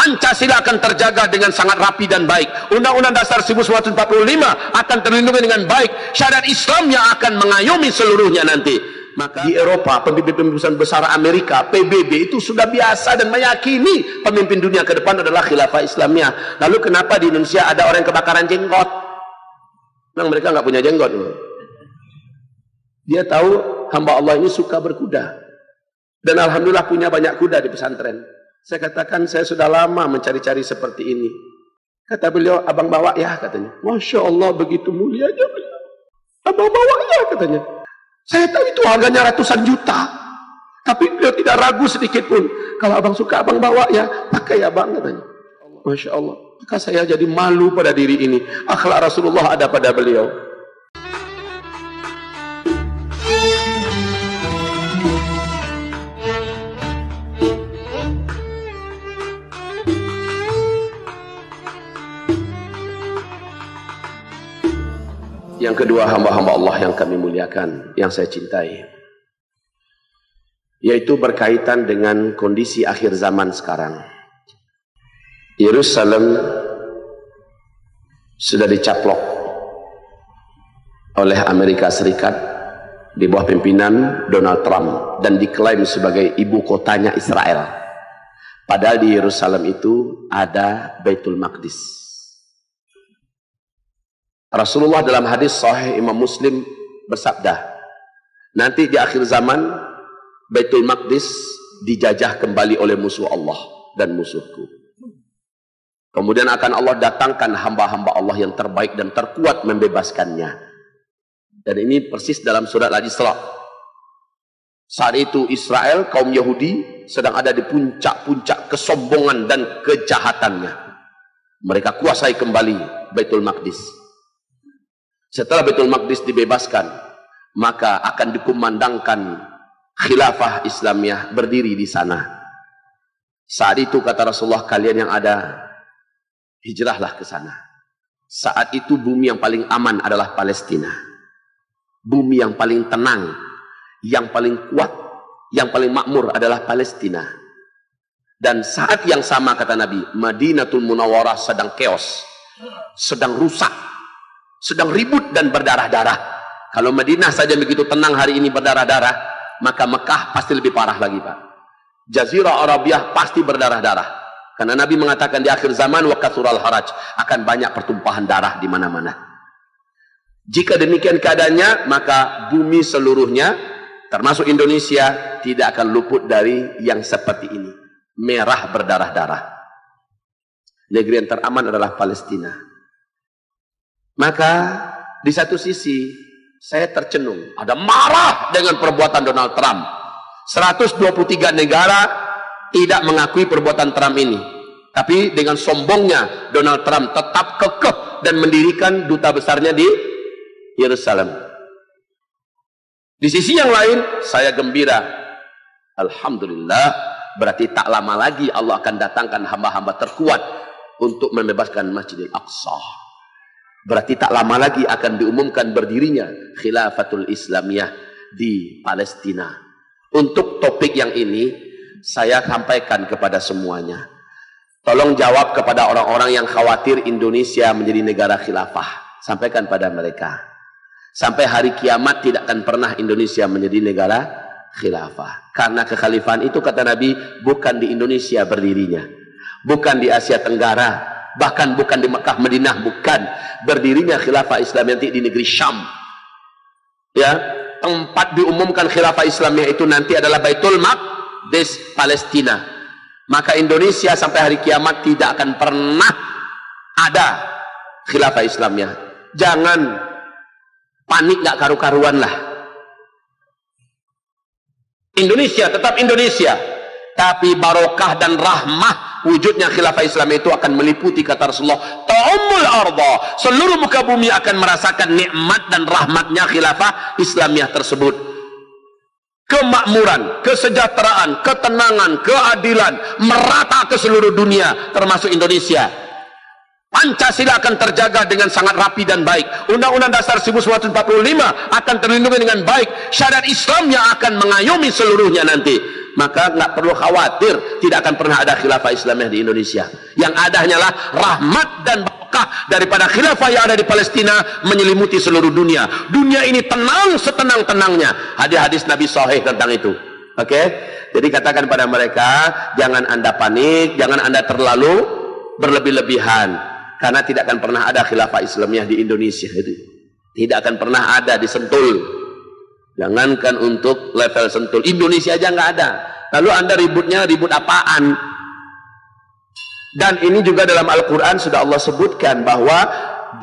Pancasila akan terjaga dengan sangat rapi dan baik. Undang-Undang Dasar 1945 akan terlindungi dengan baik. Syariat Islam yang akan mengayomi seluruhnya nanti. Maka di Eropa, pemimpin-pemimpin besar Amerika, PBB itu sudah biasa dan meyakini pemimpin dunia ke depan adalah khilafah Islamiyah. Lalu kenapa di Indonesia ada orang yang kebakaran jenggot? Memang mereka nggak punya jenggot. Dia tahu hamba Allah ini suka berkuda. Dan alhamdulillah punya banyak kuda di pesantren. Saya katakan, saya sudah lama mencari-cari seperti ini. Kata beliau, abang bawa ya, katanya. Masya Allah, begitu mulianya beliau. Abang bawa ya, katanya. Saya tahu itu harganya ratusan juta. Tapi beliau tidak ragu sedikit pun. Kalau abang suka, abang bawa ya. Pakai ya bang, katanya. Masya Allah. Maka saya jadi malu pada diri ini. Akhlak Rasulullah ada pada beliau. Yang kedua, hamba-hamba Allah yang kami muliakan, yang saya cintai, yaitu berkaitan dengan kondisi akhir zaman sekarang. Yerusalem sudah dicaplok oleh Amerika Serikat di bawah pimpinan Donald Trump dan diklaim sebagai ibu kotanya Israel. Padahal di Yerusalem itu ada Baitul Maqdis. Rasulullah dalam hadis sahih Imam Muslim bersabda, nanti di akhir zaman Baitul Maqdis dijajah kembali oleh musuh Allah dan musuhku. Kemudian akan Allah datangkan hamba-hamba Allah yang terbaik dan terkuat membebaskannya. Dan ini persis dalam surat Al-Isra. Saat itu Israel, kaum Yahudi sedang ada di puncak-puncak kesombongan dan kejahatannya. Mereka kuasai kembali Baitul Maqdis. Setelah Baitul Maqdis dibebaskan, maka akan dikumandangkan khilafah Islamiyah berdiri di sana. Saat itu kata Rasulullah, kalian yang ada, hijrahlah ke sana. Saat itu bumi yang paling aman adalah Palestina. Bumi yang paling tenang, yang paling kuat, yang paling makmur adalah Palestina. Dan saat yang sama kata Nabi, Madinatul Munawwarah sedang chaos, sedang rusak, sedang ribut dan berdarah-darah. Kalau Madinah saja begitu tenang hari ini berdarah-darah, maka Mekah pasti lebih parah lagi, Pak. Jazirah Arabiah pasti berdarah-darah. Karena Nabi mengatakan di akhir zaman wa kathural haraj, akan banyak pertumpahan darah di mana-mana. Jika demikian keadaannya, maka bumi seluruhnya termasuk Indonesia tidak akan luput dari yang seperti ini. Merah berdarah-darah. Negeri yang teraman adalah Palestina. Maka di satu sisi saya tercenung, ada marah dengan perbuatan Donald Trump. 123 negara tidak mengakui perbuatan Trump ini. Tapi dengan sombongnya Donald Trump tetap kekeh dan mendirikan duta besarnya di Yerusalem. Di sisi yang lain saya gembira. Alhamdulillah, berarti tak lama lagi Allah akan datangkan hamba-hamba terkuat untuk membebaskan Masjidil Aqsa. Berarti tak lama lagi akan diumumkan berdirinya Khilafatul Islamiyah di Palestina. Untuk topik yang ini saya sampaikan kepada semuanya. Tolong jawab kepada orang-orang yang khawatir Indonesia menjadi negara khilafah. Sampaikan pada mereka. Sampai hari kiamat tidak akan pernah Indonesia menjadi negara khilafah. Karena kekhalifahan itu kata Nabi bukan di Indonesia berdirinya. Bukan di Asia Tenggara. Bahkan bukan di Mekah, Madinah, bukan. Berdirinya khilafah Islam nanti di negeri Syam. Ya, tempat diumumkan khilafah Islamnya itu nanti adalah Baitul Maqdis, Palestina. Maka Indonesia sampai hari kiamat tidak akan pernah ada khilafah Islamnya. Jangan panik nggak karu-karuan lah. Indonesia tetap Indonesia, tapi barokah dan rahmah wujudnya khilafah Islam itu akan meliputi kata Rasulullah, ta'ummul arda, seluruh muka bumi akan merasakan nikmat dan rahmatnya khilafah Islamiyah tersebut. Kemakmuran, kesejahteraan, ketenangan, keadilan merata ke seluruh dunia termasuk Indonesia. Pancasila akan terjaga dengan sangat rapi dan baik. Undang-Undang Dasar 1945 akan terlindungi dengan baik. Syariat Islam yang akan mengayomi seluruhnya nanti. maka nggak perlu khawatir, tidak akan pernah ada khilafah Islamiyah di Indonesia. Yang ada hanyalah rahmat dan berkah daripada khilafah yang ada di Palestina menyelimuti seluruh dunia. Dunia ini tenang setenang-tenangnya. Hadis-hadis Nabi sahih tentang itu. Oke? Jadi katakan pada mereka, jangan Anda panik, jangan Anda terlalu berlebih-lebihan, karena tidak akan pernah ada khilafah Islamiyah di Indonesia. Itu tidak akan pernah ada di Sentul. Jangankan untuk level Sentul, Indonesia aja nggak ada. Lalu Anda ributnya, ribut apaan? Dan ini juga dalam Al-Quran sudah Allah sebutkan bahwa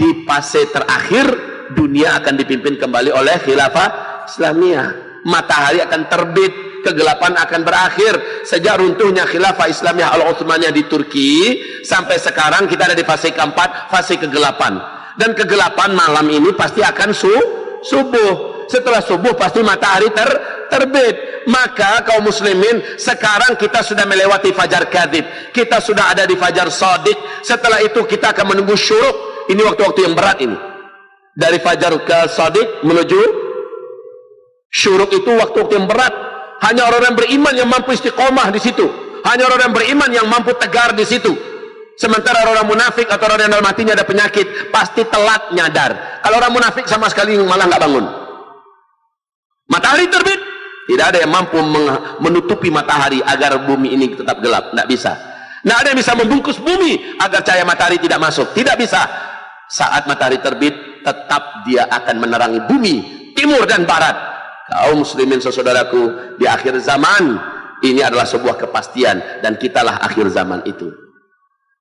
di fase terakhir dunia akan dipimpin kembali oleh khilafah Islamiyah. Matahari akan terbit, kegelapan akan berakhir. Sejak runtuhnya khilafah Islamiyah Al-Utsmaniyah di Turki sampai sekarang kita ada di fase keempat, fase kegelapan. Dan kegelapan malam ini pasti akan subuh. Setelah subuh pasti matahari terbit. Maka kaum muslimin, sekarang kita sudah melewati fajar kadhib, kita sudah ada di fajar shadiq. Setelah itu kita akan menunggu syuruk. Ini waktu-waktu yang berat ini. Dari fajar ke shadiq menuju syuruk itu waktu-waktu yang berat. Hanya orang-orang beriman yang mampu istiqomah di situ. Hanya orang-orang beriman yang mampu tegar di situ. Sementara orang munafik atau orang yang dalam hatinya ada penyakit, pasti telat nyadar. Kalau orang munafik sama sekali malah nggak bangun. Matahari terbit, tidak ada yang mampu menutupi matahari agar bumi ini tetap gelap. Tidak bisa. Tidak ada yang bisa membungkus bumi agar cahaya matahari tidak masuk. Tidak bisa. Saat matahari terbit, tetap dia akan menerangi bumi, timur dan barat. Kaum muslimin saudaraku, di akhir zaman ini adalah sebuah kepastian, dan kitalah akhir zaman itu.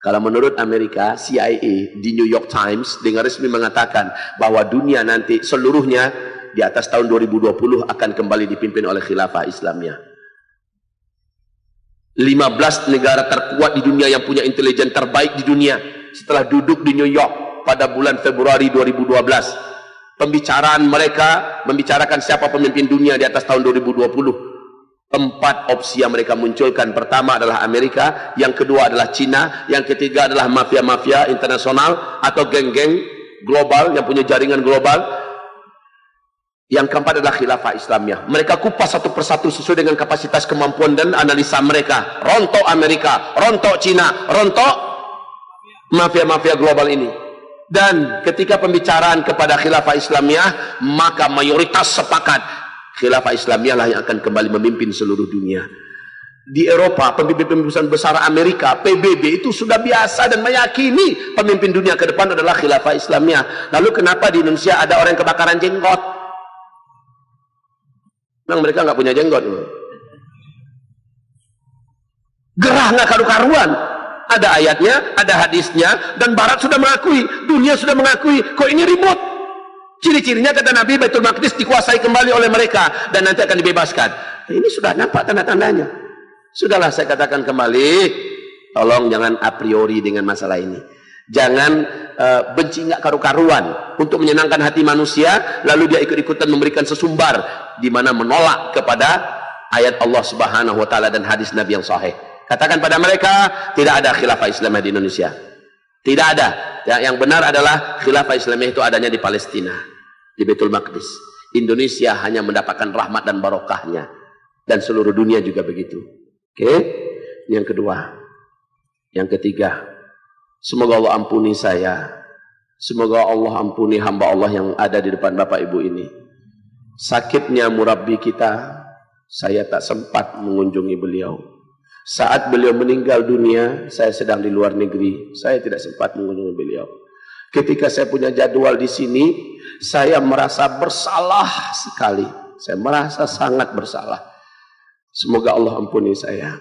Kalau menurut Amerika, CIA di New York Times dengan resmi mengatakan bahwa dunia nanti seluruhnya di atas tahun 2020 akan kembali dipimpin oleh khilafah Islamiyah. 15 negara terkuat di dunia yang punya intelijen terbaik di dunia setelah duduk di New York pada bulan Februari 2012. Pembicaraan mereka membicarakan siapa pemimpin dunia di atas tahun 2020. 4 opsi yang mereka munculkan. Pertama adalah Amerika, yang kedua adalah Cina, yang ketiga adalah mafia-mafia internasional atau geng-geng global yang punya jaringan global. Yang keempat adalah khilafah Islamiyah. Mereka kupas satu persatu sesuai dengan kapasitas kemampuan dan analisa mereka. Rontok Amerika, rontok Cina, rontok mafia-mafia global ini. Dan ketika pembicaraan kepada khilafah Islamiyah, maka mayoritas sepakat khilafah Islamiyah lah yang akan kembali memimpin seluruh dunia. Di Eropa, pemimpin-pemimpin besar Amerika, PBB itu sudah biasa dan meyakini pemimpin dunia ke depan adalah khilafah Islamiyah. Lalu kenapa di Indonesia ada orang yang kebakaran jenggot? Memang mereka nggak punya jenggot. Gerah nggak karu-karuan. Ada ayatnya, ada hadisnya, dan Barat sudah mengakui, dunia sudah mengakui. Kok ini ribut? Ciri-cirinya kata Nabi, Baitul Maqdis dikuasai kembali oleh mereka dan nanti akan dibebaskan. Ini sudah nampak tanda-tandanya. Sudahlah, saya katakan kembali, tolong jangan a priori dengan masalah ini. Jangan benci nggak karu-karuan untuk menyenangkan hati manusia, lalu dia ikut-ikutan memberikan sesumbar di mana menolak kepada ayat Allah Subhanahu wa taala dan hadis Nabi yang sahih. Katakan pada mereka, tidak ada khilafah Islamiyah di Indonesia. Tidak ada. Yang benar adalah khilafah Islamiyah itu adanya di Palestina, di Baitul Maqdis. Indonesia hanya mendapatkan rahmat dan barokahnya, dan seluruh dunia juga begitu. Oke? Yang kedua, yang ketiga, semoga Allah ampuni saya. Semoga Allah ampuni hamba Allah yang ada di depan Bapak Ibu ini. Sakitnya murabbi kita, saya tak sempat mengunjungi beliau. Saat beliau meninggal dunia, saya sedang di luar negeri. Saya tidak sempat mengunjungi beliau. Ketika saya punya jadwal di sini, saya merasa bersalah sekali. Saya merasa sangat bersalah. Semoga Allah ampuni saya.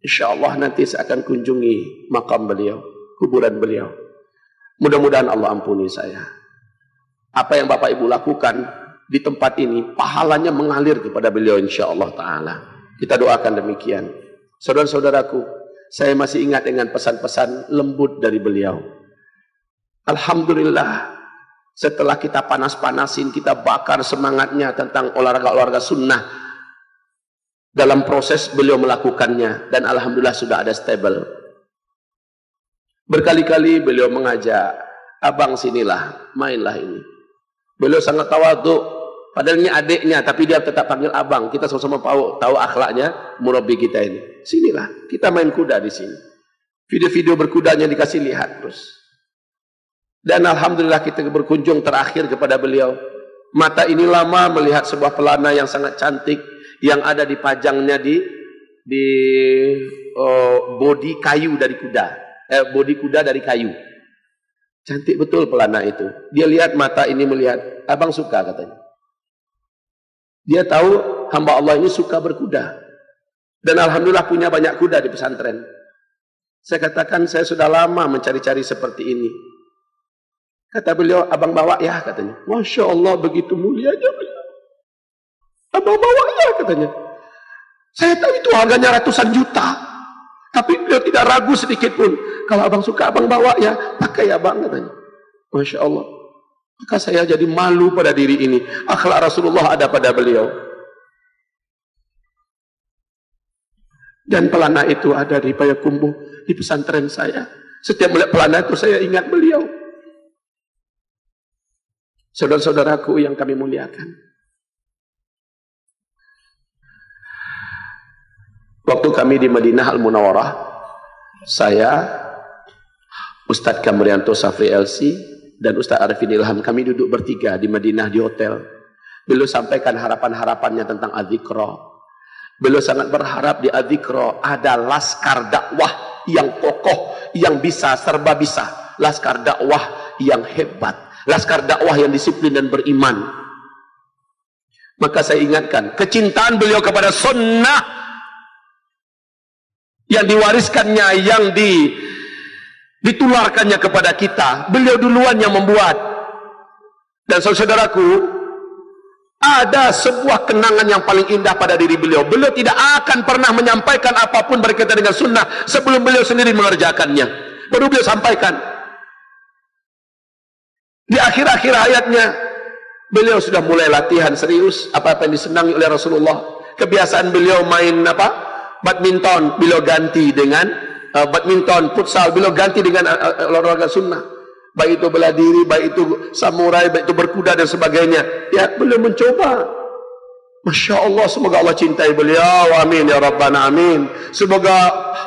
Insya Allah nanti saya akan kunjungi makam beliau, kuburan beliau. Mudah-mudahan Allah ampuni saya. Apa yang Bapak Ibu lakukan di tempat ini, pahalanya mengalir kepada beliau insya Allah ta'ala. Kita doakan demikian. Saudara-saudaraku, saya masih ingat dengan pesan-pesan lembut dari beliau. Alhamdulillah, setelah kita panas-panasin, kita bakar semangatnya tentang olahraga-olahraga sunnah, dalam proses beliau melakukannya, dan alhamdulillah sudah ada stable. Berkali-kali beliau mengajak, abang sinilah, mainlah ini. Beliau sangat tawadhu, Padahal ini adiknya, tapi dia tetap panggil abang. Kita sama-sama tahu akhlaknya murabi kita ini. Sinilah, kita main kuda di sini. Video-video berkudanya dikasih lihat terus. Dan alhamdulillah kita berkunjung terakhir kepada beliau. Mata ini lama melihat sebuah pelana yang sangat cantik yang ada dipajangnya di bodi kayu dari kuda. Bodi kuda dari kayu. Cantik betul pelana itu. Dia lihat mata ini melihat, abang suka katanya. Dia tahu hamba Allah ini suka berkuda. Dan alhamdulillah punya banyak kuda di pesantren. Saya katakan saya sudah lama mencari-cari seperti ini. Kata beliau, abang bawa ya katanya. Masya Allah begitu mulianya beliau. Abang bawa ya katanya. Saya tahu itu harganya ratusan juta. Tapi beliau tidak ragu sedikit pun. Kalau abang suka abang bawa ya. Pakai abang katanya. Masya Allah. Maka saya jadi malu pada diri ini. Akhlak Rasulullah ada pada beliau. Dan pelana itu ada di Payakumbuh, di pesantren saya. Setiap melihat pelana itu saya ingat beliau. Saudara-saudaraku yang kami muliakan. Waktu kami di Madinah Al-Munawwarah, saya, Ustadz Kamrianto Safri LC, dan Ustadz Arifin Ilham, kami duduk bertiga di Madinah di hotel. Beliau sampaikan harapan-harapannya tentang Adzikra. Beliau sangat berharap di Adzikra ada laskar dakwah yang kokoh, yang bisa, serba bisa. Laskar dakwah yang hebat. Laskar dakwah yang disiplin dan beriman. Maka saya ingatkan, kecintaan beliau kepada sunnah yang diwariskannya, yang ditularkannya kepada kita, beliau duluan yang membuat. Dan saudaraku, ada sebuah kenangan yang paling indah pada diri beliau. Beliau tidak akan pernah menyampaikan apapun berkaitan dengan sunnah sebelum beliau sendiri mengerjakannya. Baru beliau sampaikan. Di akhir-akhir hayatnya, beliau sudah mulai latihan serius apa-apa yang disenangi oleh Rasulullah. Kebiasaan beliau main badminton, beliau ganti dengan badminton, futsal, beliau ganti dengan olahraga sunnah. Baik itu bela diri, baik itu samurai, baik itu berkuda dan sebagainya. Ya, beliau mencoba. Masya Allah, semoga Allah cintai beliau. Amin ya Rabbana amin. Semoga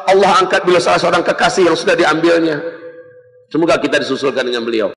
Allah angkat beliau salah seorang kekasih yang sudah diambilnya. Semoga kita disusulkan dengan beliau.